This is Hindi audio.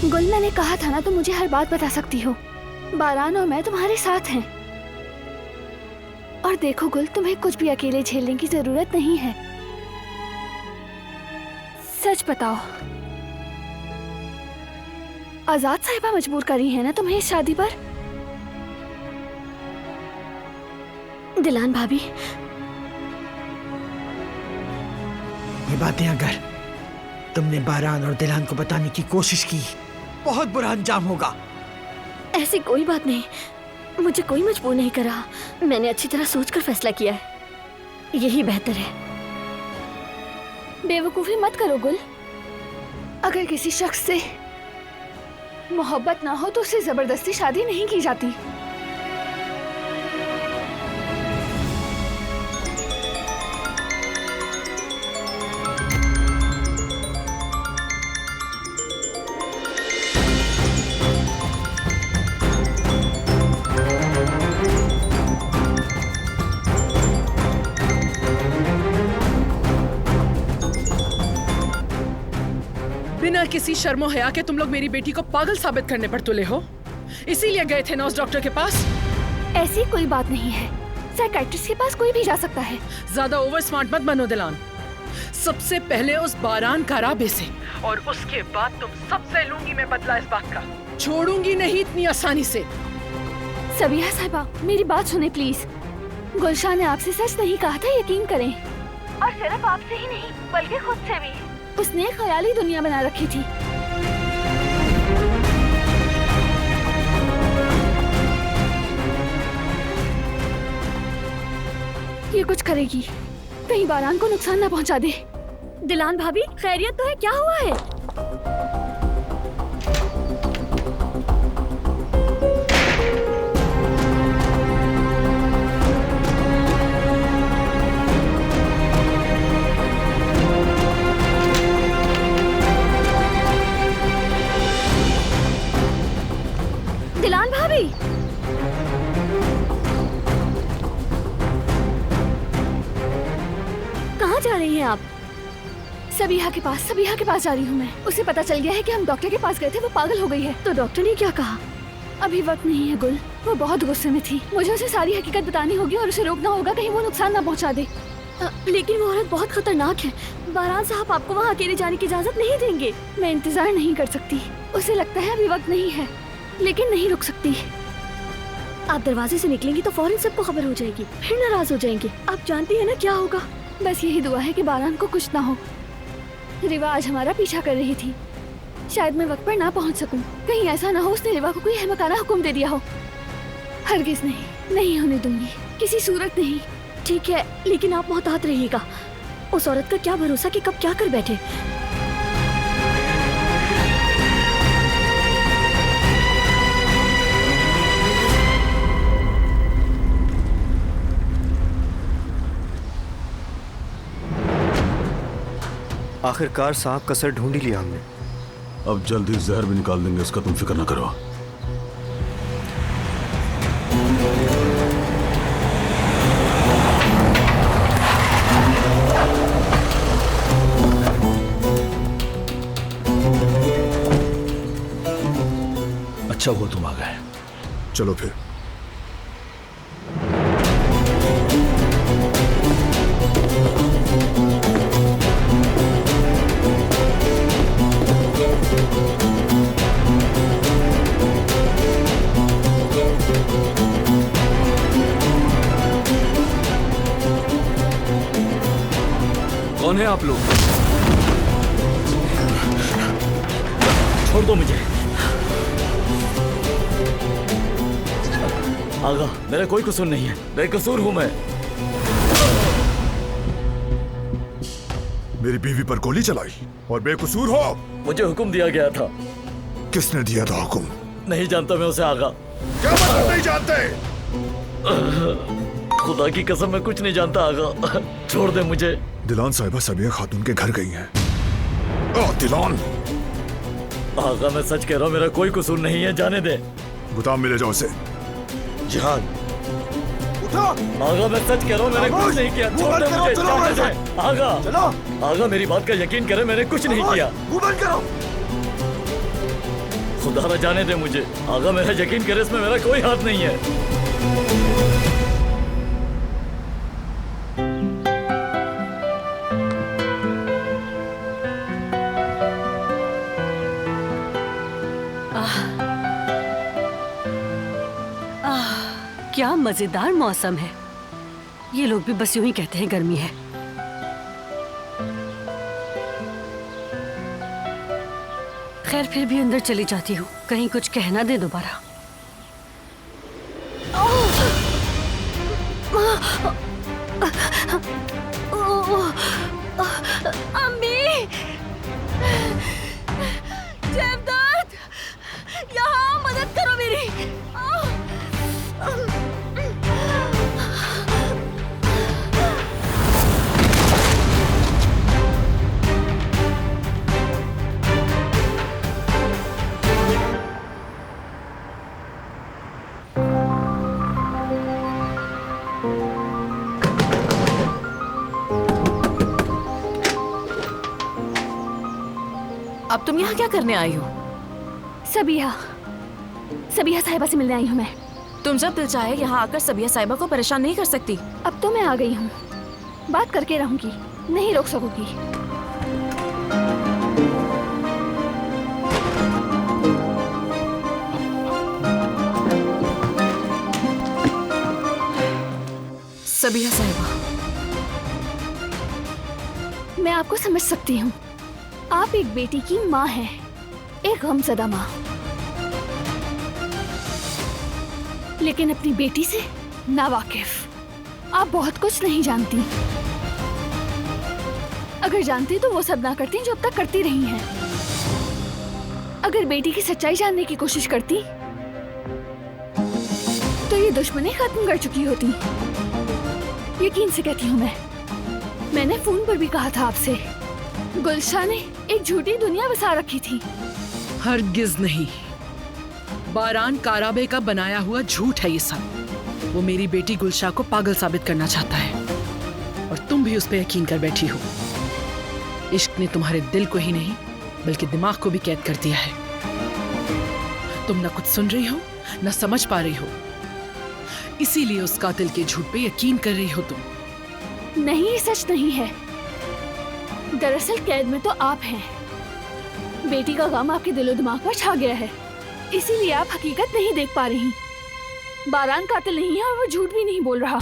गुल, मैंने कहा था ना, तुम मुझे हर बात बता सकती हो। बारान और मैं तुम्हारे साथ हैं। और देखो गुल, तुम्हें कुछ भी अकेले झेलने की जरूरत नहीं है। सच बताओ, आजाद साहिबा मजबूर करी है ना तुम्हें इस शादी पर? दिलान भाभी, ये बातें अगर तुमने बारान और दिलान को बताने की कोशिश की, बहुत बुरा अंजाम होगा। ऐसी कोई बात नहीं, मुझे कोई मजबूर नहीं करा। मैंने अच्छी तरह सोचकर फैसला किया है, यही बेहतर है। बेवकूफी मत करो गुल। अगर किसी शख्स से मोहब्बत ना हो तो उससे जबरदस्ती शादी नहीं की जाती। बिना किसी शर्मो हया के तुम लोग मेरी बेटी को पागल साबित करने पर तुले हो, इसीलिए गए थे ना उस डॉक्टर के पास। ऐसी कोई बात नहीं है, साइकियाट्रिस्ट के पास कोई भी जा सकता है। ज्यादा ओवर स्मार्ट मत बनो दिलान। सबसे पहले उस बारान कराबे से, और उसके बाद तुम सबसे लूंगी मैं बदला इस बात का। छोड़ूंगी नहीं इतनी आसानी से। सबिया साहिबा, मेरी बात सुने प्लीज। गुलशाह ने आपसे सच नहीं कहा था, यकीन करें। और सिर्फ आपसे ही नहीं बल्कि खुद से भी। उसने एक ख्याली दुनिया बना रखी थी। ये कुछ करेगी, कहीं बारान को नुकसान ना पहुंचा दे। दिलान भाभी, खैरियत तो है? क्या हुआ है? दिलान भाभी, कहाँ जा रही हैं आप? सबिहा के पास जा रही हूँ मैं। उसे पता चल गया है कि हम डॉक्टर के पास गए थे, वो पागल हो गई है। तो डॉक्टर ने क्या कहा? अभी वक्त नहीं है गुल, वो बहुत गुस्से में थी। मुझे उसे सारी हकीकत बतानी होगी और उसे रोकना होगा, कहीं वो नुकसान ना पहुँचा दे। लेकिन वो औरत बहुत खतरनाक है। बारान साहब आपको वहाँ अकेले जाने की इजाजत नहीं देंगे। मैं इंतजार नहीं कर सकती। उसे लगता है अभी वक्त नहीं है, लेकिन नहीं रुक सकती। आप दरवाजे से निकलेंगी तो फौरन सबको खबर हो जाएगी, फिर नाराज हो जाएंगे। आप जानती है ना क्या होगा। बस यही दुआ है कि बारान को कुछ ना हो। रिवा आज हमारा पीछा कर रही थी, शायद मैं वक्त पर ना पहुंच सकूं। कहीं ऐसा ना हो उसने रिवा को कोई अहमकाना हुक्म दे दिया हो। हरगिज नहीं होने दूंगी, किसी सूरत नहीं। ठीक है, लेकिन आप मोहतात रहिएगा। उस औरत का क्या भरोसा कि कब क्या कर बैठे। आखिरकार सांप का सर ढूंढ ही लिया हमने। अब जल्दी जहर भी निकाल देंगे, इसका तुम फिक्र न करो। अच्छा हुआ तुम आ गए। चलो फिर। कौन है आप लोग? छोड़ दो मुझे। आगा, मेरा कोई कसूर नहीं है, बेकसूर हूं मैं। मेरी बीवी पर गोली चलाई और बेकसूर हो? मुझे हुक्म दिया गया था। किसने दिया था हुक्म? नहीं जानता मैं उसे आगा। क्या मतलब नहीं जानते? खुदा की कसम मैं कुछ नहीं जानता आगा। छोड़ दे मुझे। दिलान साहिबा सबिया खातून के घर गई हैं। दिलान। आगा मैं सच कह रहा हूँ, मेरा कोई कसूर नहीं है, जाने दे। गुदाम में ले जाओ उसे। जिहाद उठा। आगा मैं सच कह रहा हूँ, मैंने कुछ नहीं किया। छोड़ दे मुझे, जाने दे। आगा चलो। आगा मेरी बात का यकीन करे, मैंने कुछ नहीं किया। मुंह बंद करो। खुदा न जाने दे मुझे। आगा मेरा यकीन करे, इसमें मेरा कोई हाथ नहीं है। क्या मजेदार मौसम है। ये लोग भी बस यूं ही कहते हैं गर्मी है। खैर फिर भी अंदर चली जाती हूँ, कहीं कुछ कहना दे दोबारा। अम्मी, देवदत्त, यहाँ मदद करो मेरी। अब तुम यहाँ क्या करने आई हो? सबिया साहिबा से मिलने आई हूँ मैं। तुम जब दिल चाहे यहाँ आकर सबिया साहिबा को परेशान नहीं कर सकती। अब तो मैं आ गई हूँ, बात करके रहूंगी, नहीं रोक सकोगी। सबिया साहिबा, मैं आपको समझ सकती हूँ। आप एक बेटी की माँ हैं, एक गमज़दा माँ, लेकिन अपनी बेटी से नावाकिफ। आप बहुत कुछ नहीं जानती। अगर जानती तो वो सब ना करती जो अब तक करती रही हैं। अगर बेटी की सच्चाई जानने की कोशिश करती तो ये दुश्मनी खत्म कर चुकी होती। यकीन से कहती हूँ मैंने फोन पर भी कहा था आपसे, गुलशा ने एक झूठी दुनिया बसा रखी थी। हरगिज नहीं, बारान काराबे का बनाया हुआ झूठ है ये सब। वो मेरी बेटी गुलशा को पागल साबित करना चाहता है और तुम भी उस पर यकीन कर बैठी हो। इश्क ने तुम्हारे दिल को ही नहीं बल्कि दिमाग को भी कैद कर दिया है। तुम न कुछ सुन रही हो न समझ पा रही हो, इसीलिए उस कातिल के झूठ पे यकीन कर रही हो तुम। नहीं, ये सच नहीं है। दरअसल कैद में तो आप हैं। बेटी का गम आपके दिलो दिमाग पर छा गया है, इसीलिए आप हकीकत नहीं देख पा रही। बारान कातिल नहीं है और वो झूठ भी नहीं बोल रहा।